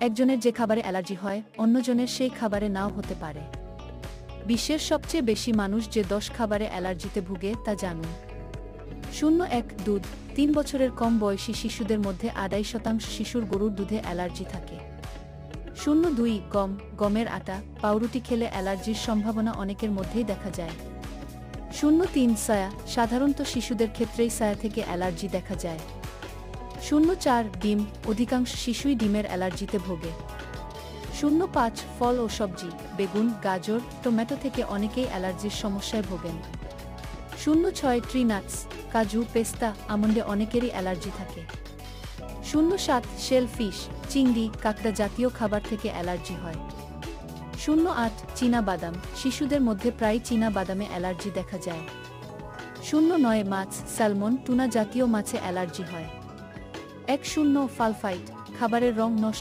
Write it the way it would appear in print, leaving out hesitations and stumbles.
একজনের যে খাবারে অ্যালার্জি হয় অন্যজনের সেই খাবারে নাও হতে পারে। বিশ্বের সবচেয়ে বেশি মানুষ যে 10 খাবারে অ্যালার্জিতে ভুগে তা জানুন। 01 দুধ। 3 বছরের কম বয়সী শিশুদের মধ্যে 2.5% শিশুর গরুর দুধে অ্যালার্জি থাকে। 02 গম। গমের আটা, পাউরুটি খেলে অ্যালার্জির সম্ভাবনা অনেকের মধ্যেই দেখা যায়। 03 সয়া। সাধারণত শিশুদের ক্ষেত্রেই সয়া থেকে অ্যালার্জি দেখা যায়। 04 ডিম। অধিকাংশ শিশুই ডিমের অ্যালার্জিতে ভোগে। 05 ফল ও সবজি। বেগুন, গাজর, টমেটো থেকে অনেকেই অ্যালার্জির সমস্যায় ভোগেন। 06 ট্রি নাটস। কাজু, পেস্তা, আমন্ডে অনেকেরই অ্যালার্জি থাকে। 07 শেল ফিশ। চিংড়ি, কাঁকড়া জাতীয় খাবার থেকে অ্যালার্জি হয়। 08 চীনা বাদাম। শিশুদের মধ্যে প্রায় চীনা বাদামে অ্যালার্জি দেখা যায়। 09 মাছ, স্যালমন, টুনা জাতীয় মাছে অ্যালার্জি হয়। 10 সালফাইট। খাবারের রং নষ্ট